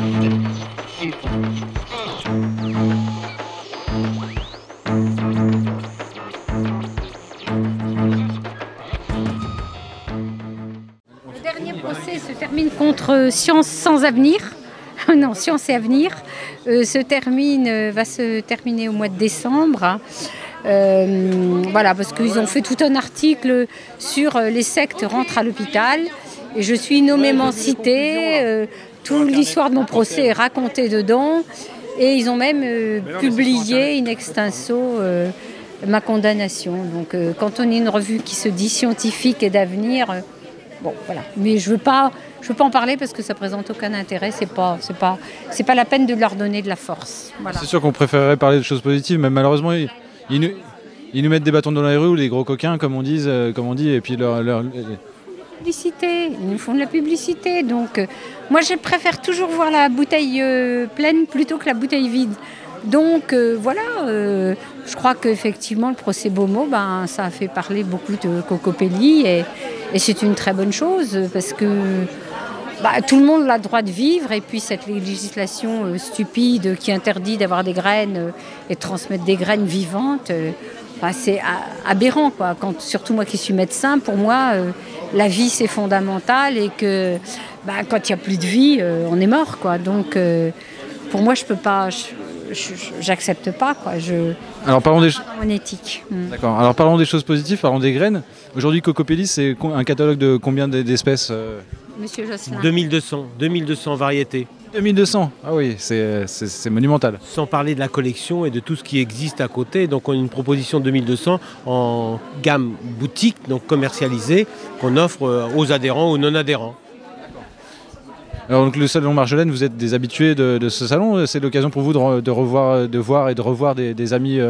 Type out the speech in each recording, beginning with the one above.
Le dernier procès se termine contre Sciences sans avenir. Non, Sciences et Avenir va se terminer au mois de décembre. Voilà, parce qu'ils ont fait tout un article sur les sectes rentrent à l'hôpital. Et je suis nommément citée. Toute l'histoire de mon procès est racontée dedans. Et ils ont même publié in extenso ma condamnation. Donc quand on est une revue qui se dit scientifique et d'avenir, bon voilà. Mais je veux pas en parler parce que ça présente aucun intérêt. C'est pas la peine de leur donner de la force. Voilà. C'est sûr qu'on préférerait parler de choses positives, mais malheureusement ils nous mettent des bâtons dans la rue ou les gros coquins comme on dit, et puis publicité, ils nous font de la publicité. Donc moi je préfère toujours voir la bouteille pleine plutôt que la bouteille vide. Donc voilà, je crois qu'effectivement le procès Beaumont, ça a fait parler beaucoup de Cocopelli et c'est une très bonne chose parce que tout le monde a le droit de vivre et puis cette législation stupide qui interdit d'avoir des graines et de transmettre des graines vivantes, c'est aberrant, quoi. Surtout moi qui suis médecin, pour moi la vie c'est fondamental et que quand il n'y a plus de vie, on est mort, quoi. Donc pour moi je peux pas, j'accepte pas, quoi. Alors parlons des mon éthique. D'accord. Alors parlons des choses positives, parlons des graines. Aujourd'hui Cocopelli c'est un catalogue de combien d'espèces Monsieur Josselin. 2200 variétés. 2200, ah oui, c'est monumental. Sans parler de la collection et de tout ce qui existe à côté. Donc on a une proposition de 2200 en gamme boutique, donc commercialisée, qu'on offre aux adhérents ou non-adhérents. Alors donc le salon Marjolaine, vous êtes des habitués de ce salon. C'est l'occasion pour vous de revoir des amis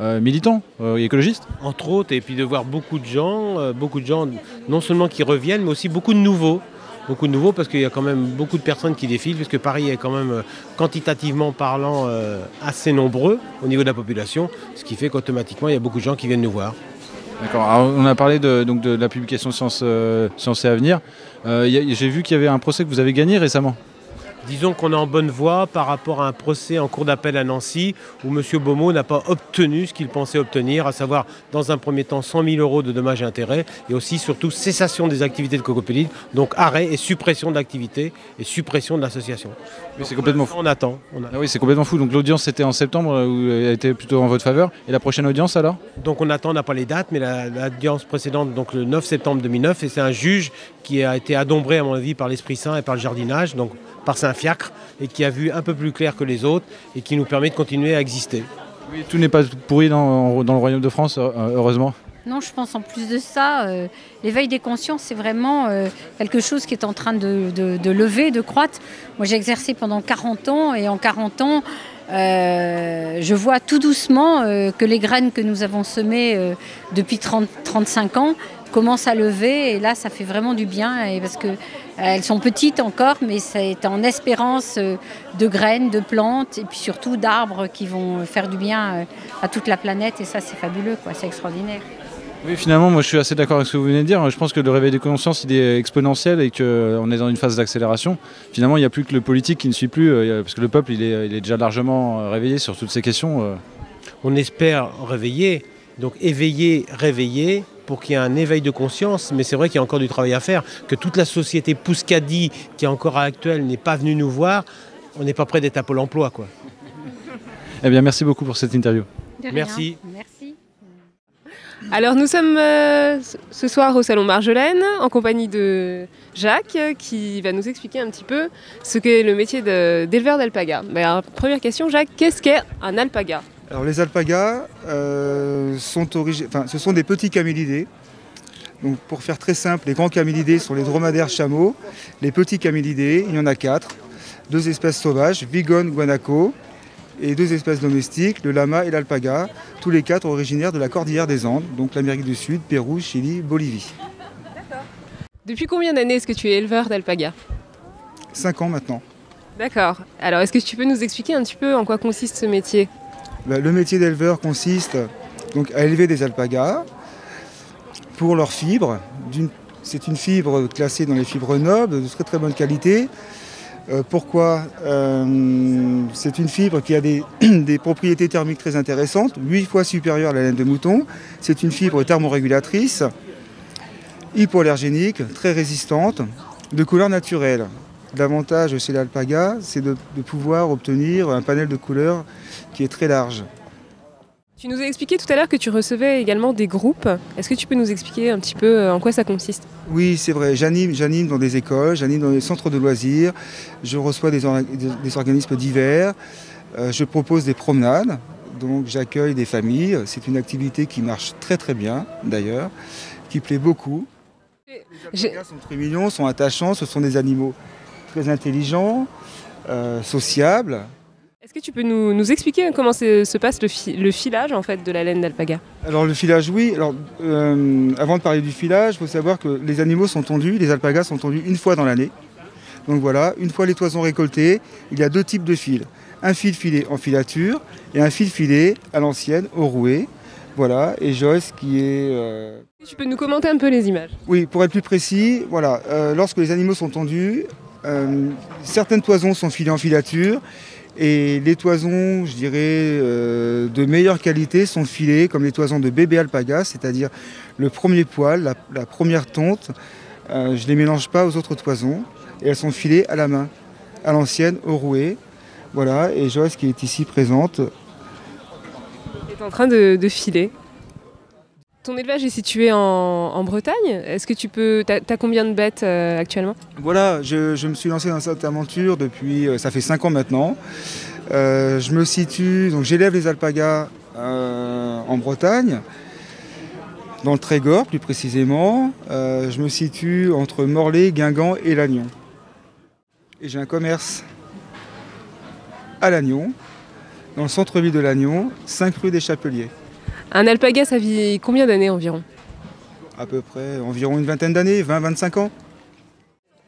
militants, écologistes. Entre autres, et puis de voir beaucoup de gens non seulement qui reviennent, mais aussi beaucoup de nouveaux. Beaucoup de nouveaux parce qu'il y a quand même beaucoup de personnes qui défilent, puisque Paris est quand même quantitativement parlant assez nombreux au niveau de la population, ce qui fait qu'automatiquement il y a beaucoup de gens qui viennent nous voir. D'accord. Alors, on a parlé de la publication Sciences et Avenir. J'ai vu qu'il y avait un procès que vous avez gagné récemment. Disons qu'on est en bonne voie par rapport à un procès en cour d'appel à Nancy où M. Beaumont n'a pas obtenu ce qu'il pensait obtenir, à savoir dans un premier temps 100 000 € de dommages et intérêts et aussi surtout cessation des activités de Cocopelli, donc arrêt et suppression d'activités et suppression de l'association. Oui, c'est complètement fou. On attend. Ah oui, c'est complètement fou. Donc l'audience c'était en septembre où elle était plutôt en votre faveur. Et la prochaine audience alors? Donc on attend, on n'a pas les dates, mais l'audience précédente, donc le 9 septembre 2009, et c'est un juge qui a été adombré à mon avis par l'Esprit Saint et par le jardinage, donc par Saint-Fiacre, et qui a vu un peu plus clair que les autres et qui nous permet de continuer à exister. Oui, tout n'est pas pourri dans le Royaume de France, heureusement. Non, je pense en plus de ça, l'éveil des consciences, c'est vraiment quelque chose qui est en train de lever, de croître. Moi, j'ai exercé pendant 40 ans et en 40 ans, je vois tout doucement que les graines que nous avons semées depuis 35 ans commencent à lever et là, ça fait vraiment du bien parce que elles sont petites encore, mais c'est en espérance de graines, de plantes et puis surtout d'arbres qui vont faire du bien à toute la planète et ça, c'est fabuleux, quoi, c'est extraordinaire. Oui, finalement, moi je suis assez d'accord avec ce que vous venez de dire. Je pense que le réveil des consciences, il est exponentiel et qu'on est dans une phase d'accélération. Finalement, il n'y a plus que le politique qui ne suit plus, parce que le peuple, il est déjà largement réveillé sur toutes ces questions. On espère réveiller, donc éveiller, réveiller, pour qu'il y ait un éveil de conscience, mais c'est vrai qu'il y a encore du travail à faire, que toute la société Pouskadi, qui est encore actuelle, n'est pas venue nous voir, on n'est pas près d'être à Pôle emploi, quoi. Eh bien, merci beaucoup pour cette interview. Merci. Merci. Alors nous sommes ce soir au Salon Marjolaine en compagnie de Jacques qui va nous expliquer un petit peu ce qu'est le métier d'éleveur d'alpaga. Alors, première question, Jacques, qu'est-ce qu'est un alpaga? Alors les alpagas, ce sont des petits camélidés. Donc pour faire très simple, les grands camélidés sont les dromadaires chameaux. Les petits camélidés, il y en a 4. 2 espèces sauvages, Vigone, Guanaco, et 2 espèces domestiques, le lama et l'alpaga, tous les 4 originaires de la cordillère des Andes, donc l'Amérique du Sud, Pérou, Chili, Bolivie. D'accord. Depuis combien d'années est-ce que tu es éleveur d'alpaga? 5 ans maintenant. D'accord. Alors est-ce que tu peux nous expliquer un petit peu en quoi consiste ce métier? Le métier d'éleveur consiste donc à élever des alpagas pour leurs fibres. C'est une fibre classée dans les fibres nobles, de très très bonne qualité. Pourquoi c'est une fibre qui a des propriétés thermiques très intéressantes, 8 fois supérieures à la laine de mouton. C'est une fibre thermorégulatrice, hypoallergénique, très résistante, de couleur naturelle. L'avantage chez l'alpaga, c'est de pouvoir obtenir un panel de couleurs qui est très large. Tu nous as expliqué tout à l'heure que tu recevais également des groupes. Est-ce que tu peux nous expliquer un petit peu en quoi ça consiste? Oui, c'est vrai. J'anime dans des écoles, j'anime dans des centres de loisirs. Je reçois des organismes divers. Je propose des promenades. Donc j'accueille des familles. C'est une activité qui marche très très bien d'ailleurs, qui plaît beaucoup. Les alpagas sont très mignons, sont attachants. Ce sont des animaux très intelligents, sociables. Est-ce que tu peux nous expliquer comment se passe le filage en fait, de la laine d'alpaga? Alors le filage, oui. Alors, avant de parler du filage, il faut savoir que les animaux sont tondus, les alpagas sont tondus une fois dans l'année. Donc voilà, une fois les toisons récoltées, il y a 2 types de fils. Un fil filé en filature et un fil filé à l'ancienne, au rouet. Voilà, et Joyce qui est... Tu peux nous commenter un peu les images? Oui, pour être plus précis, voilà, lorsque les animaux sont tondus, certaines toisons sont filées en filature. Et les toisons, je dirais, de meilleure qualité sont filées comme les toisons de bébé alpaga, c'est-à-dire le premier poil, la première tonte. Je ne les mélange pas aux autres toisons et elles sont filées à la main, à l'ancienne, au rouet. Voilà, et Joyce qui est ici présente. Tu es en train de filer. Ton élevage est situé en Bretagne. Est-ce que t'as combien de bêtes actuellement? Voilà, je me suis lancé dans cette aventure depuis, ça fait 5 ans maintenant. Je me situe, donc j'élève les alpagas en Bretagne, dans le Trégor plus précisément. Je me situe entre Morlaix, Guingamp et Lannion. Et j'ai un commerce à Lannion, dans le centre-ville de Lannion, 5 rue des Chapeliers. Un alpaga, ça vit combien d'années environ? À peu près environ une vingtaine d'années, 20-25 ans.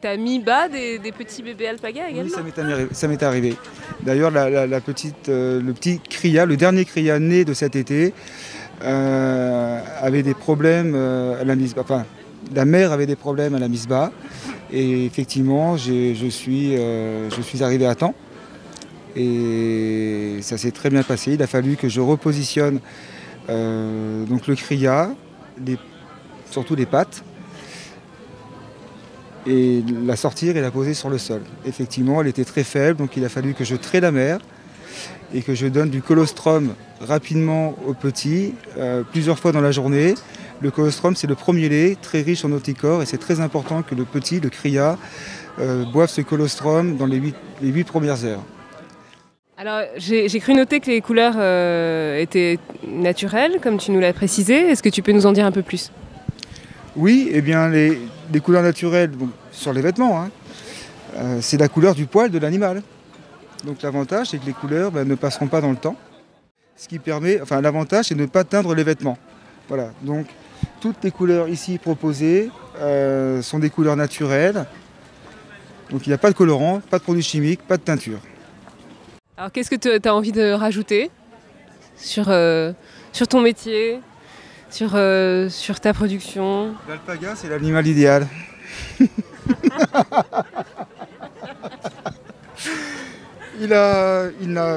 T'as mis bas des petits bébés alpagas également? Oui, ça m'est arrivé. D'ailleurs, le petit cria, le dernier cria né de cet été, avait des problèmes à la mise bas. Enfin, la mère avait des problèmes à la mise bas. Et effectivement, je suis arrivé à temps. Et ça s'est très bien passé. Il a fallu que je repositionne donc le cria, surtout les pattes, et la sortir et la poser sur le sol. Effectivement, elle était très faible, donc il a fallu que je traie la mère et que je donne du colostrum rapidement aux petits, plusieurs fois dans la journée. Le colostrum, c'est le premier lait, très riche en anticorps, et c'est très important que le petit, le cria, boive ce colostrum dans les 8 premières heures. Alors, j'ai cru noter que les couleurs étaient naturelles, comme tu nous l'as précisé. Est-ce que tu peux nous en dire un peu plus? Oui, eh bien, les couleurs naturelles, donc, sur les vêtements, hein, c'est la couleur du poil de l'animal. Donc l'avantage, c'est que les couleurs ne passeront pas dans le temps. Ce qui permet, enfin, l'avantage, c'est de ne pas teindre les vêtements. Voilà, donc toutes les couleurs ici proposées sont des couleurs naturelles. Donc il n'y a pas de colorant, pas de produits chimiques, pas de teinture. Alors qu'est-ce que tu as envie de rajouter sur ton métier, sur ta production? L'alpaga, c'est l'animal idéal.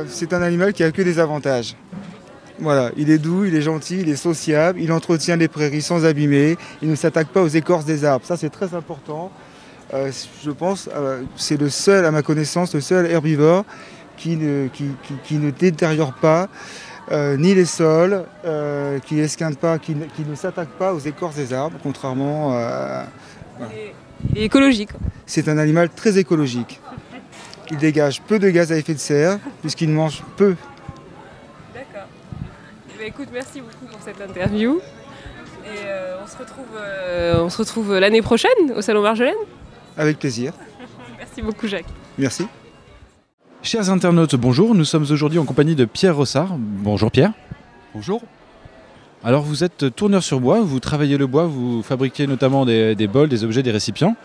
C'est un animal qui a que des avantages. Voilà, il est doux, il est gentil, il est sociable, il entretient les prairies sans abîmer, il ne s'attaque pas aux écorces des arbres. Ça, c'est très important. Je pense, c'est le seul, à ma connaissance, le seul herbivore qui ne détériore pas ni les sols, qui n'esquinte pas, qui ne s'attaque pas aux écorces des arbres, contrairement à... Voilà. Et écologique. C'est un animal très écologique. Il dégage peu de gaz à effet de serre, puisqu'il mange peu. D'accord. Eh bien, écoute, merci beaucoup pour cette interview. Et on se retrouve l'année prochaine au Salon Marjolaine. Avec plaisir. Merci beaucoup, Jacques. Merci. Chers internautes, bonjour. Nous sommes aujourd'hui en compagnie de Pierre Rossard. Bonjour Pierre. Bonjour. Alors vous êtes tourneur sur bois, vous travaillez le bois, vous fabriquez notamment des bols, des objets, des récipients.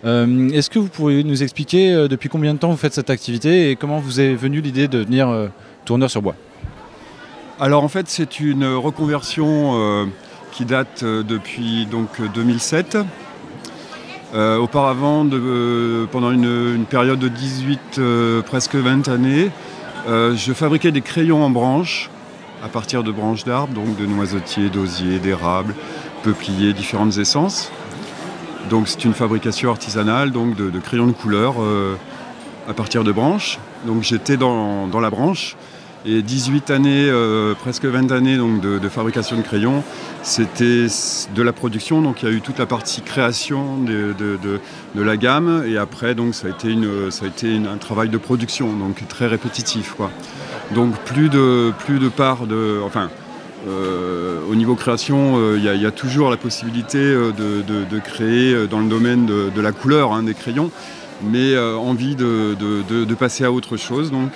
Est-ce que vous pourriez nous expliquer depuis combien de temps vous faites cette activité et comment vous est venue l'idée de devenir tourneur sur bois? Alors en fait c'est une reconversion qui date depuis donc 2007. Auparavant, pendant une période de 18, presque 20 années, je fabriquais des crayons en branches, à partir de branches d'arbres, donc de noisetiers, d'osiers, d'érables, peupliers, différentes essences. Donc c'est une fabrication artisanale donc de crayons de couleur à partir de branches. Donc j'étais dans la branche. Et 18 années, presque 20 années donc, de fabrication de crayons, c'était de la production. Donc il y a eu toute la partie création de la gamme. Et après, donc, ça a été un travail de production, donc très répétitif, quoi. Donc plus de part de... Enfin, au niveau création, il y a toujours la possibilité de créer dans le domaine de la couleur des crayons, mais envie de passer à autre chose. Donc,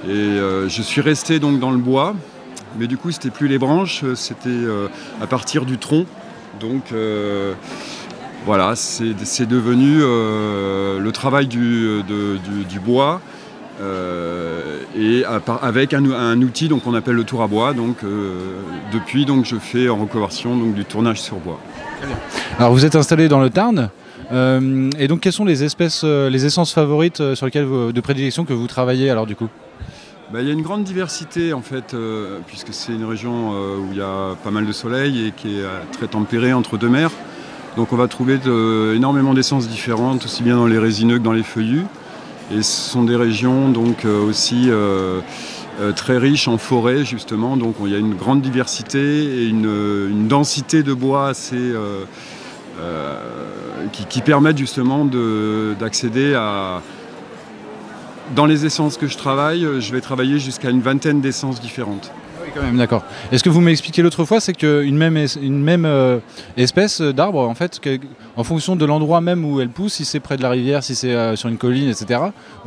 je suis resté donc dans le bois, mais du coup c'était plus les branches, c'était à partir du tronc. Donc voilà, c'est devenu le travail du bois. Et avec un outil donc, qu'on appelle le tour à bois. Donc, depuis, donc, je fais en reconversion donc, du tournage sur bois. Alors vous êtes installé dans le Tarn. Et donc quelles sont les essences favorites sur lesquelles de prédilection que vous travaillez alors du coup? Il y a une grande diversité en fait, puisque c'est une région où il y a pas mal de soleil et qui est très tempérée entre deux mers. Donc on va trouver énormément d'essences différentes, aussi bien dans les résineux que dans les feuillus. Et ce sont des régions donc aussi très riches en forêt justement, donc il y a une grande diversité et une densité de bois assez qui permettent justement d'accéder à... Dans les essences que je travaille, je vais travailler jusqu'à une vingtaine d'essences différentes. Oui, quand même, d'accord. Et ce que vous m'expliquiez l'autre fois, c'est qu'une même espèce d'arbre, en fait, en fonction de l'endroit même où elle pousse, si c'est près de la rivière, si c'est sur une colline, etc.,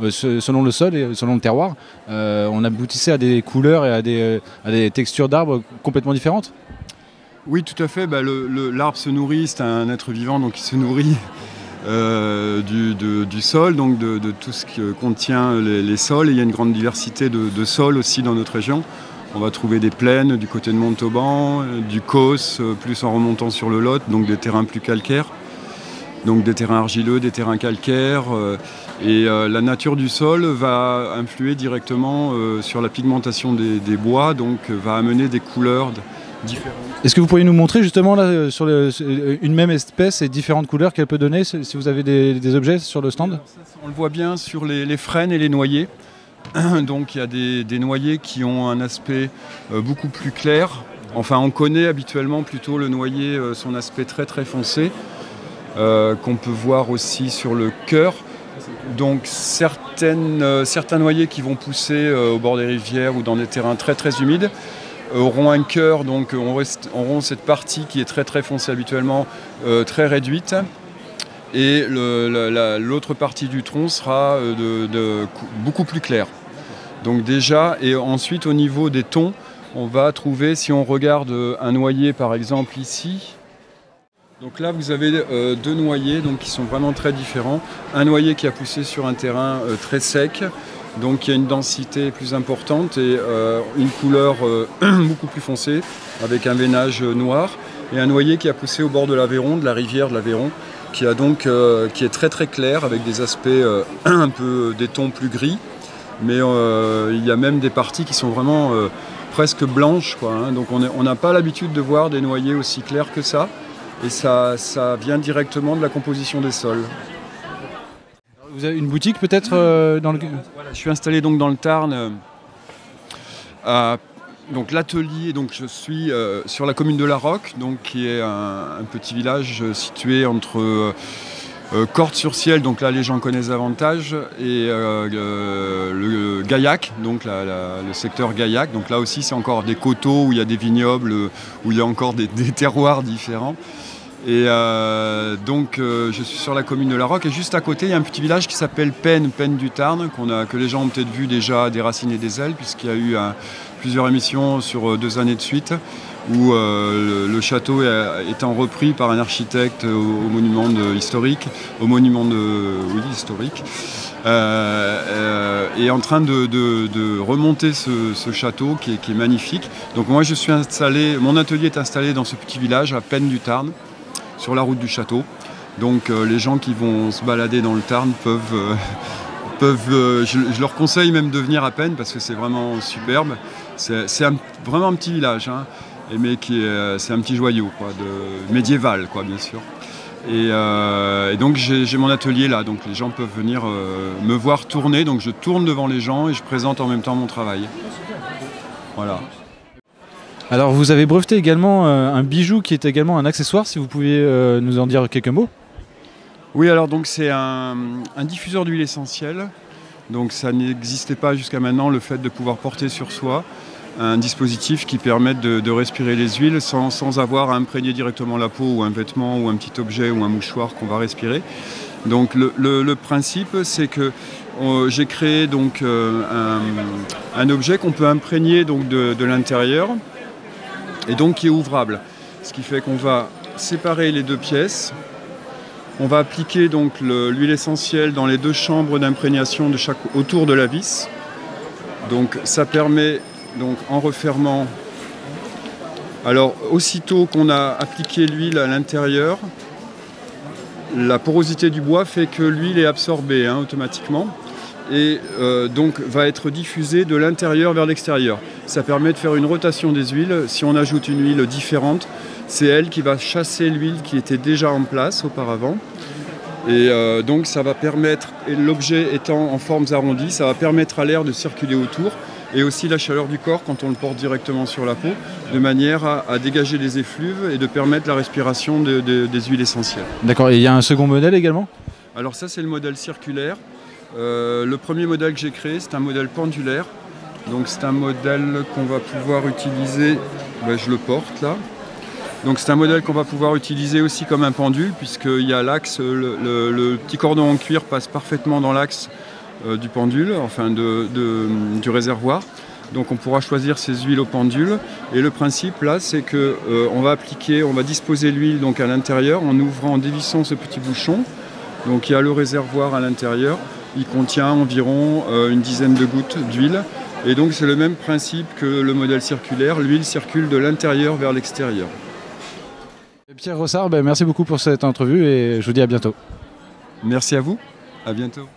selon le sol et selon le terroir, on aboutissait à des couleurs et à des textures d'arbres complètement différentes. Oui, tout à fait. L'arbre se nourrit, c'est un être vivant, donc il se nourrit du sol, donc de tout ce que contient les sols. Et il y a une grande diversité de sols aussi dans notre région. On va trouver des plaines du côté de Montauban, du Causse, plus en remontant sur le Lot, donc des terrains plus calcaires, donc des terrains argileux, des terrains calcaires. Et la nature du sol va influer directement sur la pigmentation des bois, donc va amener des couleurs différentes. Est-ce que vous pourriez nous montrer justement là, sur une même espèce et différentes couleurs qu'elle peut donner, si vous avez des objets sur le stand? On le voit bien sur les frênes et les noyers. Donc il y a des noyers qui ont un aspect beaucoup plus clair. Enfin, on connaît habituellement plutôt le noyer, son aspect très très foncé, qu'on peut voir aussi sur le cœur. Donc certains noyers qui vont pousser au bord des rivières ou dans des terrains très très humides auront un cœur, donc auront cette partie qui est très très foncée habituellement, très réduite. Et l'autre partie du tronc sera beaucoup plus claire. Donc déjà, et ensuite au niveau des tons, on va trouver, si on regarde un noyer par exemple ici, donc là vous avez deux noyers donc, qui sont vraiment très différents. Un noyer qui a poussé sur un terrain très sec, donc il y a une densité plus importante et une couleur beaucoup plus foncée, avec un veinage noir. Et un noyer qui a poussé au bord de l'Aveyron, de la rivière de l'Aveyron, qui est très très clair, avec des aspects un peu des tons plus gris. Mais il y a même des parties qui sont vraiment presque blanches, quoi, hein. Donc on n'a pas l'habitude de voir des noyers aussi clairs que ça. Et ça vient directement de la composition des sols. Vous avez une boutique peut-être dans le... Voilà, je suis installé donc dans le Tarn, donc l'atelier. Donc je suis sur la commune de La Roque, donc qui est un petit village situé entre Cordes-sur-Ciel, donc là les gens connaissent davantage, et le Gaillac, donc le secteur Gaillac. Donc là aussi c'est encore des coteaux où il y a des vignobles, où il y a encore des terroirs différents. Et donc je suis sur la commune de La Roque et juste à côté il y a un petit village qui s'appelle Pennes du Tarn, que les gens ont peut-être vu déjà des Racines et des ailes, puisqu'il y a eu plusieurs émissions sur 2 années de suite où le château étant repris par un architecte au monument historique, est en train de remonter ce château qui est magnifique. Donc moi je suis installé, mon atelier est installé dans ce petit village à Pennes du Tarn, sur la route du château. Donc les gens qui vont se balader dans le Tarn je leur conseille même de venir à peine parce que c'est vraiment superbe. C'est vraiment un petit village, hein, mais c'est un petit joyau quoi, médiéval quoi, bien sûr. Et donc j'ai mon atelier là, donc les gens peuvent venir me voir tourner. Donc je tourne devant les gens et je présente en même temps mon travail. Voilà. Alors vous avez breveté également un bijou qui est également un accessoire, si vous pouviez nous en dire quelques mots. Oui, alors donc c'est un diffuseur d'huile essentielle. Donc ça n'existait pas jusqu'à maintenant, le fait de pouvoir porter sur soi un dispositif qui permette de respirer les huiles sans avoir à imprégner directement la peau ou un vêtement ou un petit objet ou un mouchoir qu'on va respirer. Donc le principe, c'est que j'ai créé donc un objet qu'on peut imprégner donc de l'intérieur et donc qui est ouvrable. Ce qui fait qu'on va séparer les deux pièces. On va appliquer donc l'huile essentielle dans les deux chambres d'imprégnation autour de la vis. Donc ça permet, donc, en refermant, alors aussitôt qu'on a appliqué l'huile à l'intérieur, la porosité du bois fait que l'huile est absorbée automatiquement et donc va être diffusée de l'intérieur vers l'extérieur. Ça permet de faire une rotation des huiles. Si on ajoute une huile différente, c'est elle qui va chasser l'huile qui était déjà en place auparavant. Et donc ça va permettre, et l'objet étant en formes arrondies, ça va permettre à l'air de circuler autour et aussi la chaleur du corps quand on le porte directement sur la peau, de manière à dégager les effluves et de permettre la respiration des huiles essentielles. D'accord, et il y a un second modèle également ? Alors ça c'est le modèle circulaire. Le premier modèle que j'ai créé, c'est un modèle pendulaire. Donc c'est un modèle qu'on va pouvoir utiliser, je le porte là. Donc c'est un modèle qu'on va pouvoir utiliser aussi comme un pendule puisqu'il y a l'axe, le petit cordon en cuir passe parfaitement dans l'axe du pendule, enfin du réservoir. Donc on pourra choisir ses huiles au pendule. Et le principe là, c'est qu'on va disposer l'huile donc à l'intérieur en ouvrant, en dévissant ce petit bouchon. Donc il y a le réservoir à l'intérieur. Il contient environ une dizaine de gouttes d'huile. Et donc c'est le même principe que le modèle circulaire. L'huile circule de l'intérieur vers l'extérieur. Pierre Rossard, merci beaucoup pour cette entrevue et je vous dis à bientôt. Merci à vous, à bientôt.